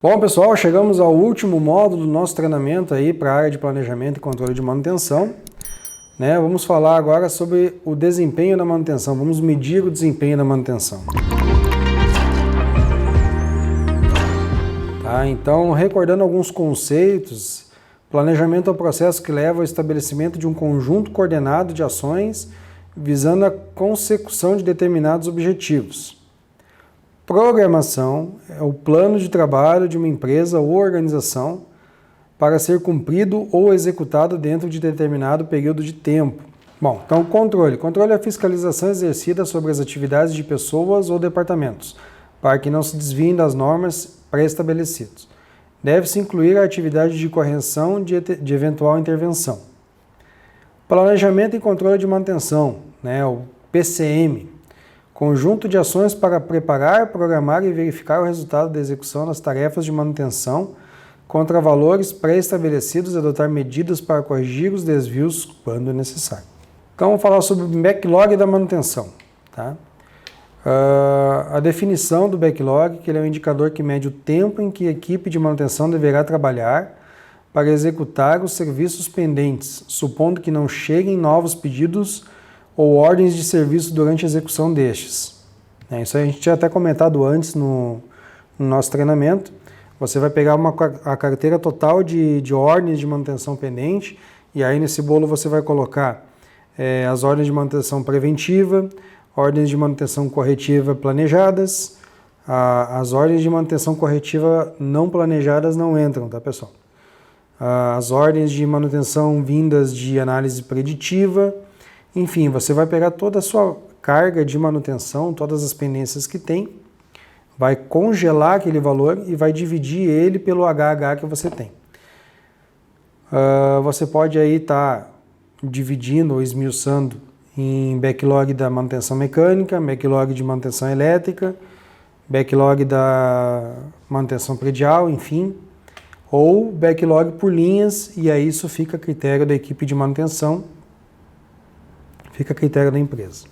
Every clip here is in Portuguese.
Bom, pessoal, chegamos ao último módulo do nosso treinamento aí para a área de planejamento e controle de manutenção. Vamos falar agora sobre o desempenho da manutenção, vamos medir o desempenho da manutenção. Então, recordando alguns conceitos, planejamento é o processo que leva ao estabelecimento de um conjunto coordenado de ações visando a consecução de determinados objetivos. Programação é o plano de trabalho de uma empresa ou organização para ser cumprido ou executado dentro de determinado período de tempo. Bom, então controle. Controle é a fiscalização exercida sobre as atividades de pessoas ou departamentos, para que não se desviem das normas pré-estabelecidas. Deve-se incluir a atividade de correção de eventual intervenção. Planejamento e controle de manutenção, o PCM. Conjunto de ações para preparar, programar e verificar o resultado da execução das tarefas de manutenção contra valores pré-estabelecidos e adotar medidas para corrigir os desvios quando necessário. Então, vamos falar sobre o backlog da manutenção. A definição do backlog, que ele é um indicador que mede o tempo em que a equipe de manutenção deverá trabalhar para executar os serviços pendentes, supondo que não cheguem novos pedidos ou ordens de serviço durante a execução destes. Isso a gente tinha até comentado antes no nosso treinamento. Você vai pegar a carteira total de ordens de manutenção pendente e aí nesse bolo você vai colocar as ordens de manutenção preventiva, ordens de manutenção corretiva planejadas. As ordens de manutenção corretiva não planejadas não entram, tá, pessoal? As ordens de manutenção vindas de análise preditiva. Enfim, você vai pegar toda a sua carga de manutenção, todas as pendências que tem, vai congelar aquele valor e vai dividir ele pelo HH que você tem. Você pode aí estar dividindo ou esmiuçando em backlog da manutenção mecânica, backlog de manutenção elétrica, backlog da manutenção predial, enfim, ou backlog por linhas, e aí isso fica a critério da equipe de manutenção, fica a critério da empresa.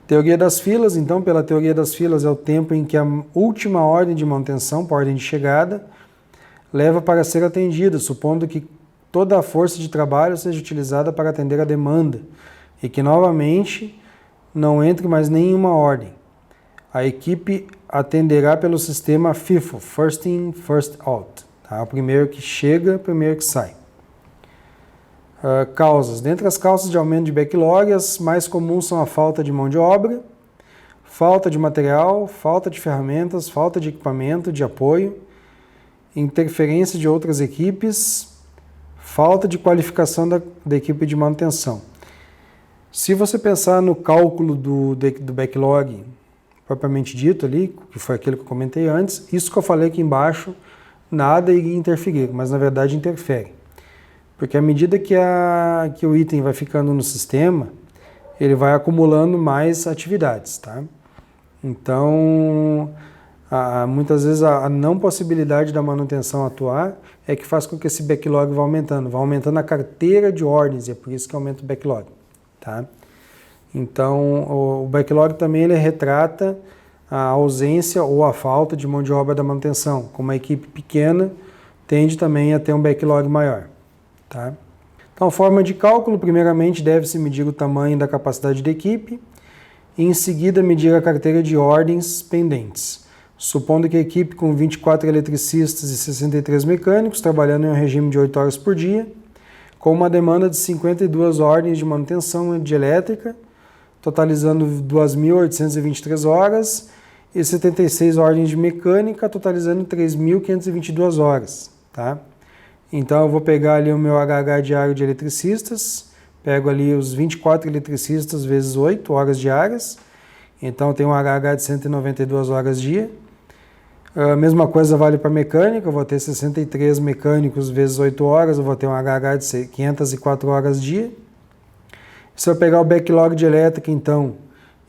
Teoria das filas, então, pela teoria das filas é o tempo em que a última ordem de manutenção, por ordem de chegada, leva para ser atendida, supondo que toda a força de trabalho seja utilizada para atender a demanda e que, novamente, não entre mais nenhuma ordem. A equipe atenderá pelo sistema FIFO, First In, First Out. O primeiro que chega, primeiro que sai. Causas. Dentre as causas de aumento de backlog, as mais comuns são a falta de mão de obra, falta de material, falta de ferramentas, falta de equipamento, de apoio, interferência de outras equipes, falta de qualificação da equipe de manutenção. Se você pensar no cálculo do backlog propriamente dito ali, que foi aquilo que eu comentei antes, isso que eu falei aqui embaixo, nada iria interferir, mas na verdade interfere. Porque à medida que o item vai ficando no sistema, ele vai acumulando mais atividades, tá? Então, muitas vezes a não possibilidade da manutenção atuar é que faz com que esse backlog vá aumentando a carteira de ordens, e é por isso que aumenta o backlog, tá? Então, o backlog também ele retrata a ausência ou a falta de mão de obra da manutenção. Como a equipe pequena, tende também a ter um backlog maior. Então, forma de cálculo, primeiramente deve-se medir o tamanho da capacidade da equipe e em seguida medir a carteira de ordens pendentes. Supondo que a equipe com 24 eletricistas e 63 mecânicos trabalhando em um regime de 8 horas por dia, com uma demanda de 52 ordens de manutenção de elétrica, totalizando 2.823 horas e 76 ordens de mecânica, totalizando 3.522 horas, tá? Então, eu vou pegar ali o meu HH diário de eletricistas, pego ali os 24 eletricistas vezes 8 horas diárias, então eu tenho um HH de 192 horas dia. A mesma coisa vale para mecânica, eu vou ter 63 mecânicos vezes 8 horas, eu vou ter um HH de 504 horas dia. Se eu pegar o backlog de elétrica, então,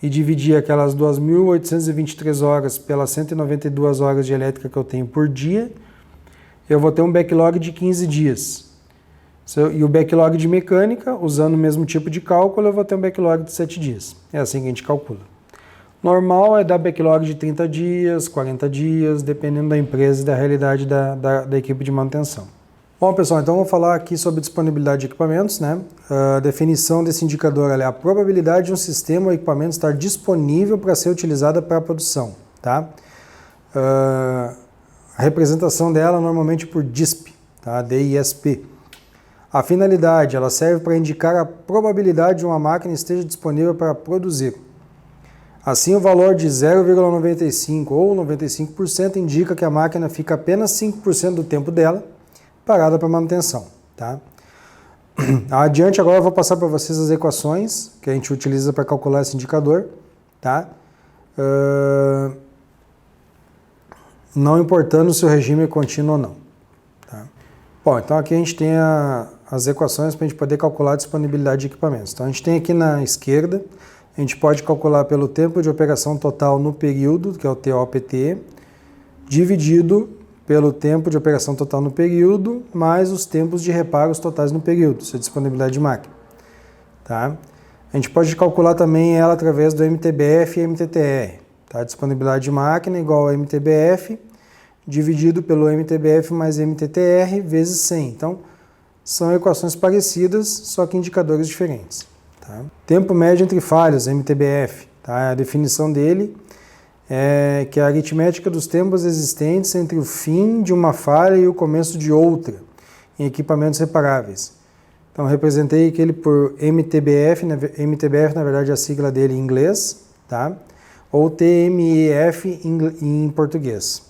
e dividir aquelas 2.823 horas pelas 192 horas de elétrica que eu tenho por dia, eu vou ter um backlog de 15 dias. E o backlog de mecânica, usando o mesmo tipo de cálculo, eu vou ter um backlog de 7 dias. É assim que a gente calcula. Normal é dar backlog de 30 dias, 40 dias, dependendo da empresa e da realidade da equipe de manutenção. Bom, pessoal, então vamos falar aqui sobre disponibilidade de equipamentos, né? A definição desse indicador é a probabilidade de um sistema ou equipamento estar disponível para ser utilizada para a produção, tá? A representação dela normalmente por DISP, tá? DISP. A finalidade, ela serve para indicar a probabilidade de uma máquina esteja disponível para produzir. Assim, o valor de 0,95 ou 95% indica que a máquina fica apenas 5% do tempo dela parada para manutenção, tá? Adiante, agora eu vou passar para vocês as equações que a gente utiliza para calcular esse indicador, tá? Não importando se o regime é contínuo ou não, tá? Bom, então aqui a gente tem as equações para a gente poder calcular a disponibilidade de equipamentos. Então a gente tem aqui na esquerda, a gente pode calcular pelo tempo de operação total no período, que é o TOPT, dividido pelo tempo de operação total no período, mais os tempos de reparos totais no período, isso é disponibilidade de máquina, tá? A gente pode calcular também ela através do MTBF e MTTR, tá? Disponibilidade de máquina igual a MTBF, dividido pelo MTBF mais MTTR vezes 100. Então, são equações parecidas, só que indicadores diferentes, tá? Tempo médio entre falhas, MTBF, tá? A definição dele é que a aritmética dos tempos existentes entre o fim de uma falha e o começo de outra, em equipamentos reparáveis. Então, representei aquele por MTBF, MTBF na verdade é a sigla dele em inglês, tá? Ou TMEF em português.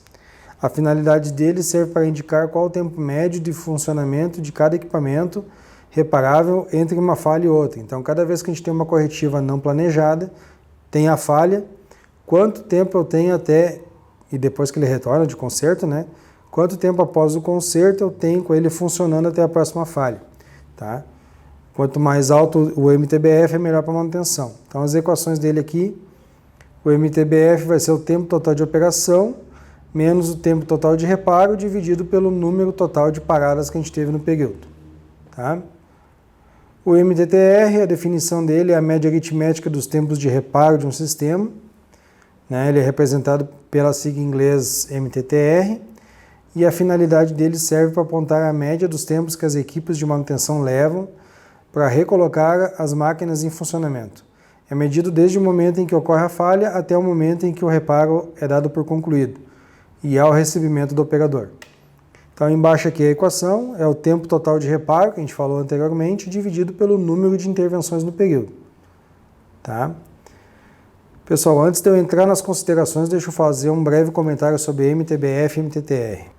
A finalidade dele serve para indicar qual o tempo médio de funcionamento de cada equipamento reparável entre uma falha e outra. Então, cada vez que a gente tem uma corretiva não planejada, tem a falha, quanto tempo eu tenho até, e depois que ele retorna de conserto, né? Quanto tempo após o conserto eu tenho com ele funcionando até a próxima falha, tá? Quanto mais alto o MTBF, é melhor para manutenção. Então, as equações dele aqui, o MTBF vai ser o tempo total de operação, menos o tempo total de reparo, dividido pelo número total de paradas que a gente teve no período, tá? O MTTR, a definição dele é a média aritmética dos tempos de reparo de um sistema, né? Ele é representado pela sigla em inglês MTTR, e a finalidade dele serve para apontar a média dos tempos que as equipes de manutenção levam para recolocar as máquinas em funcionamento. É medido desde o momento em que ocorre a falha até o momento em que o reparo é dado por concluído e ao recebimento do operador. Então, embaixo aqui a equação é o tempo total de reparo, que a gente falou anteriormente, dividido pelo número de intervenções no período, tá? Pessoal, antes de eu entrar nas considerações, deixa eu fazer um breve comentário sobre MTBF e MTTR.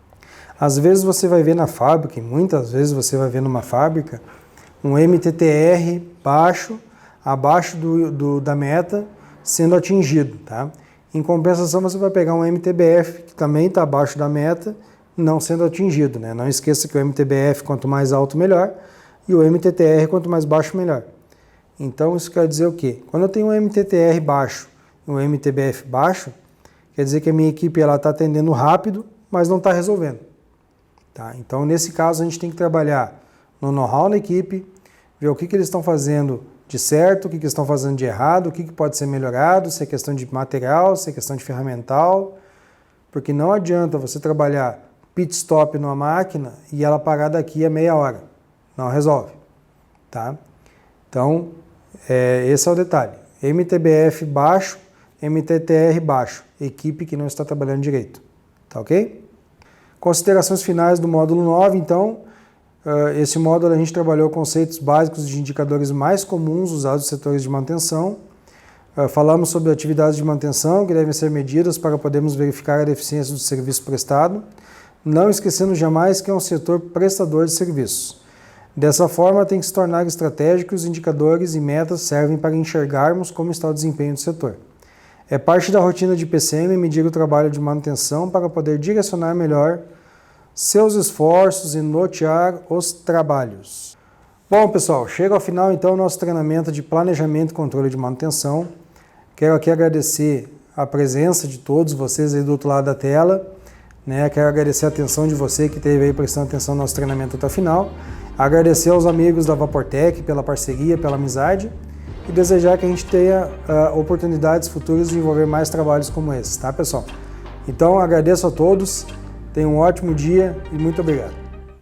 Às vezes você vai ver na fábrica, e muitas vezes você vai ver numa fábrica, um MTTR baixo, abaixo da meta, sendo atingido, tá? Em compensação, você vai pegar um MTBF que também está abaixo da meta, não sendo atingido, né? Não esqueça que o MTBF, quanto mais alto, melhor, e o MTTR, quanto mais baixo, melhor. Então, isso quer dizer o quê? Quando eu tenho um MTTR baixo e um MTBF baixo, quer dizer que a minha equipe está atendendo rápido, mas não está resolvendo, tá? Então, nesse caso, a gente tem que trabalhar no know-how na equipe, ver o que eles estão fazendo de certo, o que estão fazendo de errado, o que pode ser melhorado, se é questão de material, se é questão de ferramental, porque não adianta você trabalhar pit stop numa máquina e ela parar daqui a meia hora, não resolve, tá? Então, esse é o detalhe, MTBF baixo, MTTR baixo, equipe que não está trabalhando direito, tá ok? Considerações finais do módulo 9, então, esse módulo a gente trabalhou conceitos básicos de indicadores mais comuns usados nos setores de manutenção. Falamos sobre atividades de manutenção que devem ser medidas para podermos verificar a deficiência do serviço prestado, não esquecendo jamais que é um setor prestador de serviços. Dessa forma, tem que se tornar estratégico e os indicadores e metas servem para enxergarmos como está o desempenho do setor. É parte da rotina de PCM medir o trabalho de manutenção para poder direcionar melhor seus esforços e nortear os trabalhos. Bom, pessoal, chega ao final então o nosso treinamento de planejamento e controle de manutenção. Quero aqui agradecer a presença de todos vocês aí do outro lado da tela, né? Quero agradecer a atenção de você que esteve aí prestando atenção no nosso treinamento até o final. Agradecer aos amigos da Vaportec pela parceria, pela amizade e desejar que a gente tenha oportunidades futuras de desenvolver mais trabalhos como esse, tá, pessoal? Então, agradeço a todos, tenham um ótimo dia e muito obrigado.